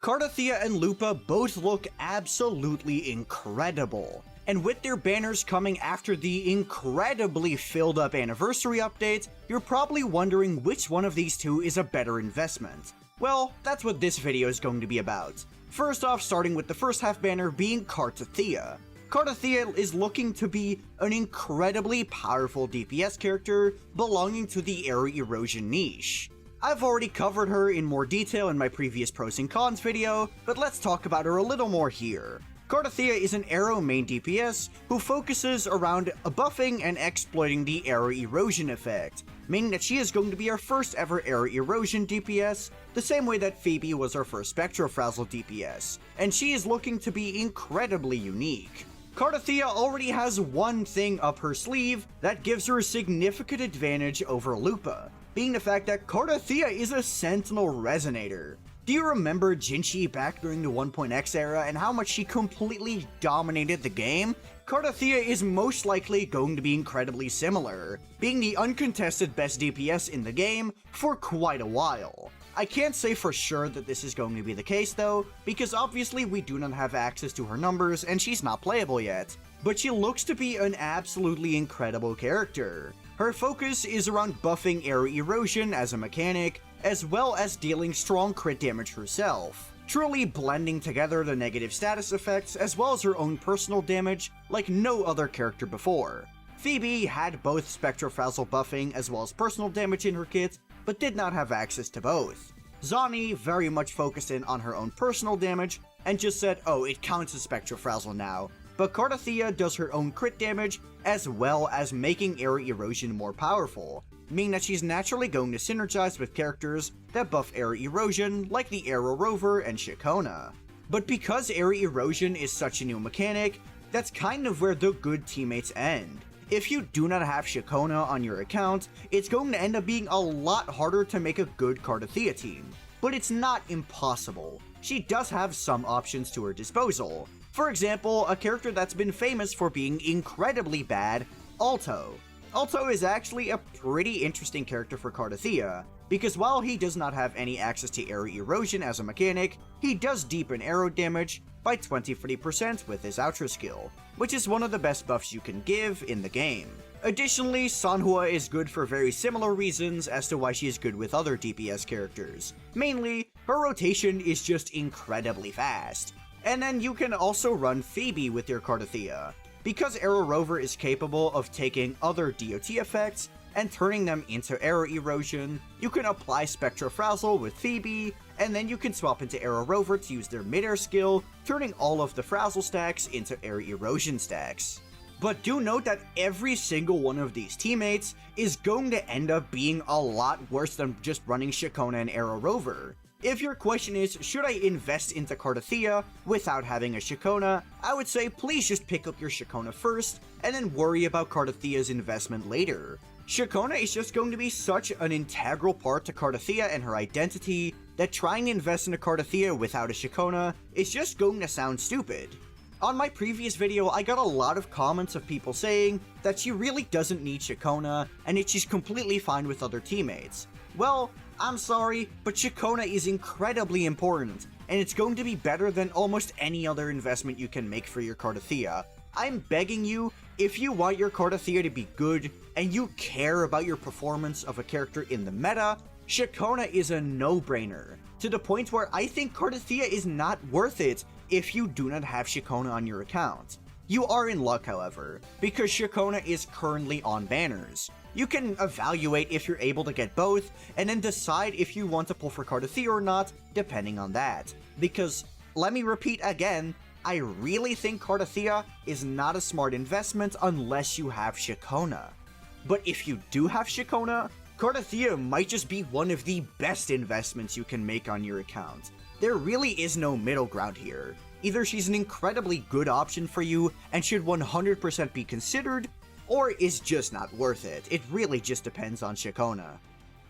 Cartethyia and Lupa both look absolutely incredible, and with their banners coming after the incredibly filled up anniversary update, you're probably wondering which one of these two is a better investment. Well, that's what this video is going to be about. First off, starting with the first half banner being Cartethyia. Cartethyia is looking to be an incredibly powerful DPS character belonging to the area erosion niche. I've already covered her in more detail in my previous pros and cons video, but let's talk about her a little more here. Cartethyia is an arrow main DPS who focuses around buffing and exploiting the area erosion effect, meaning that she is going to be our first ever area erosion DPS, the same way that Phoebe was our first Spectrofrazzle DPS, and she is looking to be incredibly unique. Cartethyia already has one thing up her sleeve that gives her a significant advantage over Lupa, being the fact that Cartethyia is a Sentinel Resonator. Do you remember Jinchi back during the 1.x era and how much she completely dominated the game? Cartethyia is most likely going to be incredibly similar, being the uncontested best DPS in the game for quite a while. I can't say for sure that this is going to be the case though, because obviously we do not have access to her numbers and she's not playable yet, but she looks to be an absolutely incredible character. Her focus is around buffing area erosion as a mechanic, as well as dealing strong crit damage herself, truly blending together the negative status effects as well as her own personal damage like no other character before. Phoebe had both Spectrofrazzle buffing as well as personal damage in her kit, but did not have access to both. Zani very much focused in on her own personal damage and just said, oh, it counts as Spectrofrazzle now. But Cartethyia does her own crit damage as well as making area erosion more powerful, meaning that she's naturally going to synergize with characters that buff area erosion like the Arrow Rover and Shikona. But because area erosion is such a new mechanic, that's kind of where the good teammates end. If you do not have Shikona on your account, it's going to end up being a lot harder to make a good Cartethyia team. But it's not impossible. She does have some options to her disposal. For example, a character that's been famous for being incredibly bad, Alto. Alto is actually a pretty interesting character for Cartethyia, because while he does not have any access to area erosion as a mechanic, he does deepen arrow damage by 20-30% with his outro skill, which is one of the best buffs you can give in the game. Additionally, Sanhua is good for very similar reasons as to why she is good with other DPS characters. Mainly, her rotation is just incredibly fast. And then you can also run Phoebe with your Cartethyia. Because Arrow Rover is capable of taking other DOT effects and turning them into area erosion, you can apply Spectrofrazzle with Phoebe, and then you can swap into Arrow Rover to use their mid-air skill, turning all of the Frazzle stacks into area erosion stacks. But do note that every single one of these teammates is going to end up being a lot worse than just running Shikona and Arrow Rover. If your question is, should I invest into Cartethyia without having a Shikona, I would say please just pick up your Shikona first, and then worry about Cartethyia's investment later. Shikona is just going to be such an integral part to Cartethyia and her identity that trying to invest in a Cartethyia without a Shikona is just going to sound stupid. On my previous video, I got a lot of comments of people saying that she really doesn't need Shikona and that she's completely fine with other teammates. Well, I'm sorry, but Shikona is incredibly important, and it's going to be better than almost any other investment you can make for your Cartethyia. I'm begging you, if you want your Cartethyia to be good, and you care about your performance of a character in the meta, Shikona is a no-brainer, to the point where I think Cartethyia is not worth it if you do not have Shikona on your account. You are in luck, however, because Shikona is currently on banners. You can evaluate if you're able to get both, and then decide if you want to pull for Cartethyia or not, depending on that. Because, let me repeat again, I really think Cartethyia is not a smart investment unless you have Shikona. But if you do have Shikona, Cartethyia might just be one of the best investments you can make on your account. There really is no middle ground here. Either she's an incredibly good option for you and should 100% be considered, or is just not worth it. It really just depends on Shikona.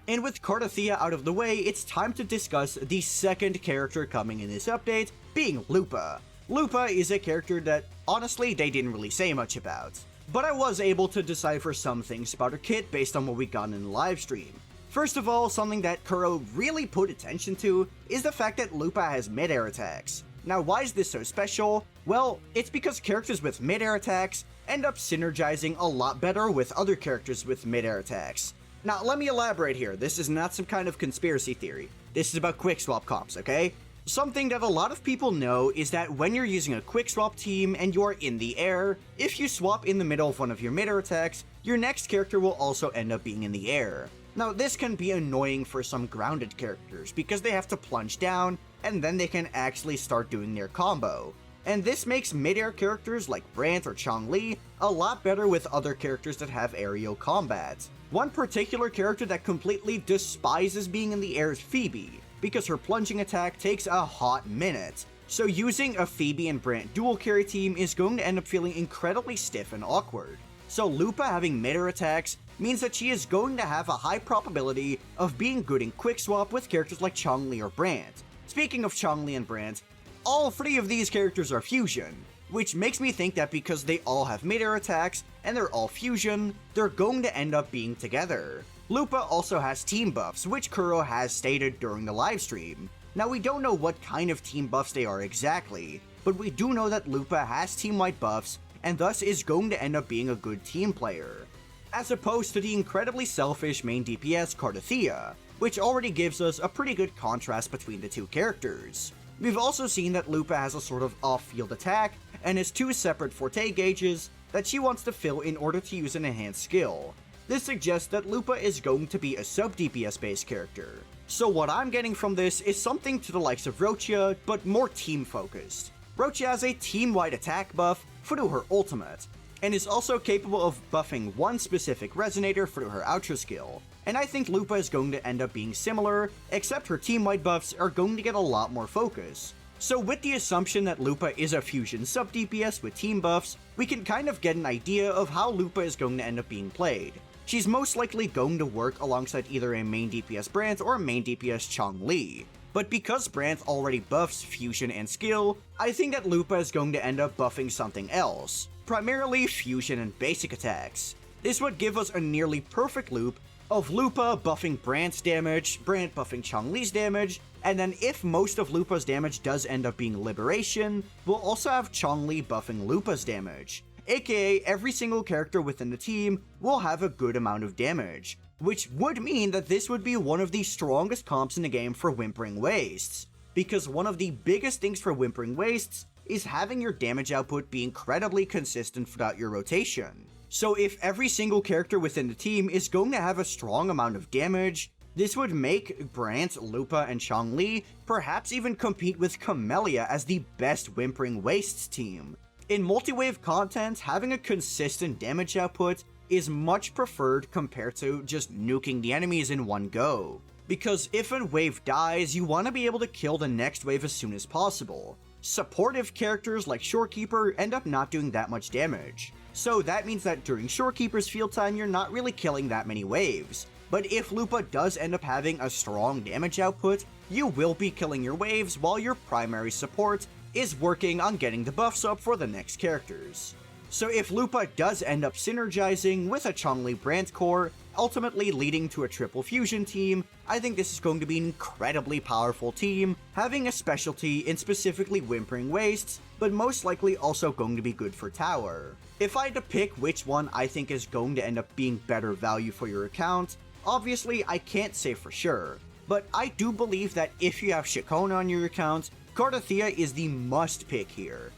And with Cartethyia out of the way, it's time to discuss the second character coming in this update, being Lupa. Lupa is a character that, honestly, they didn't really say much about. But I was able to decipher some things about her kit based on what we got in the livestream. First of all, something that Kuro really put attention to is the fact that Lupa has mid-air attacks. Now, why is this so special? Well, it's because characters with mid-air attacks end up synergizing a lot better with other characters with mid-air attacks. Now, let me elaborate here. This is not some kind of conspiracy theory. This is about quick swap comps, okay? Something that a lot of people know is that when you're using a quick swap team and you're in the air, if you swap in the middle of one of your mid-air attacks, your next character will also end up being in the air. Now, this can be annoying for some grounded characters because they have to plunge down and then they can actually start doing their combo. And this makes mid-air characters like Brant or Chong-Li a lot better with other characters that have aerial combat. One particular character that completely despises being in the air is Phoebe, because her plunging attack takes a hot minute. So using a Phoebe and Brant dual carry team is going to end up feeling incredibly stiff and awkward. So Lupa having mid-air attacks means that she is going to have a high probability of being good in quick swap with characters like Chong-Li or Brant. Speaking of Chong-Li and Brant, all three of these characters are fusion, which makes me think that because they all have mid-air attacks and they're all fusion, they're going to end up being together. Lupa also has team buffs, which Kuro has stated during the livestream. Now, we don't know what kind of team buffs they are exactly, but we do know that Lupa has team-wide buffs and thus is going to end up being a good team player, as opposed to the incredibly selfish main DPS Cartethyia, which already gives us a pretty good contrast between the two characters. We've also seen that Lupa has a sort of off-field attack and has two separate forte gauges that she wants to fill in order to use an enhanced skill. This suggests that Lupa is going to be a sub-DPS based character. So what I'm getting from this is something to the likes of Rocha, but more team-focused. Rocha has a team-wide attack buff through her ultimate, and is also capable of buffing one specific resonator through her outro skill. And I think Lupa is going to end up being similar, except her team-wide buffs are going to get a lot more focus. So with the assumption that Lupa is a fusion sub-DPS with team buffs, we can kind of get an idea of how Lupa is going to end up being played. She's most likely going to work alongside either a main DPS Brant or a main DPS Chong-Li. But because Brant already buffs fusion and skill, I think that Lupa is going to end up buffing something else, primarily fusion and basic attacks. This would give us a nearly perfect loop of Lupa buffing Brant's damage, Brant buffing Chong-Li's damage, and then if most of Lupa's damage does end up being Liberation, we'll also have Chong-Li buffing Lupa's damage, aka every single character within the team will have a good amount of damage, which would mean that this would be one of the strongest comps in the game for Whimpering Wastes, because one of the biggest things for Whimpering Wastes is having your damage output be incredibly consistent throughout your rotation. So if every single character within the team is going to have a strong amount of damage, this would make Brant, Lupa, and Chong-Li perhaps even compete with Camellia as the best Whimpering Wastes team. In multi-wave content, having a consistent damage output is much preferred compared to just nuking the enemies in one go, because if a wave dies, you want to be able to kill the next wave as soon as possible. Supportive characters like Shorekeeper end up not doing that much damage, so that means that during Shorekeeper's field time you're not really killing that many waves. But if Lupa does end up having a strong damage output, you will be killing your waves while your primary support is working on getting the buffs up for the next characters. So if Lupa does end up synergizing with a Chong-Li Brant core, ultimately leading to a triple fusion team, I think this is going to be an incredibly powerful team, having a specialty in specifically Whimpering Wastes, but most likely also going to be good for tower. If I had to pick which one I think is going to end up being better value for your account, obviously I can't say for sure, but I do believe that if you have Shikona on your account, Cartethyia is the must pick here.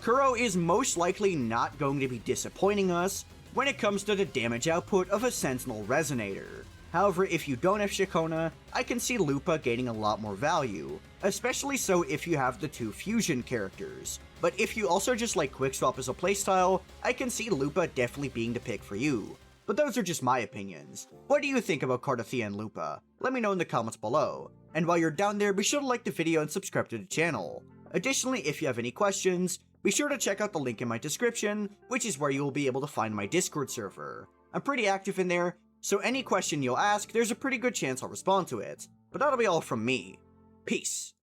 Kuro is most likely not going to be disappointing us when it comes to the damage output of a Sentinel Resonator. However, if you don't have Shikona, I can see Lupa gaining a lot more value, especially so if you have the two fusion characters. But if you also just like Quickswap as a playstyle, I can see Lupa definitely being the pick for you. But those are just my opinions. What do you think about Cartethyia and Lupa? Let me know in the comments below. And while you're down there, be sure to like the video and subscribe to the channel. Additionally, if you have any questions, be sure to check out the link in my description, which is where you will be able to find my Discord server. I'm pretty active in there, so any question you'll ask, there's a pretty good chance I'll respond to it. But that'll be all from me. Peace.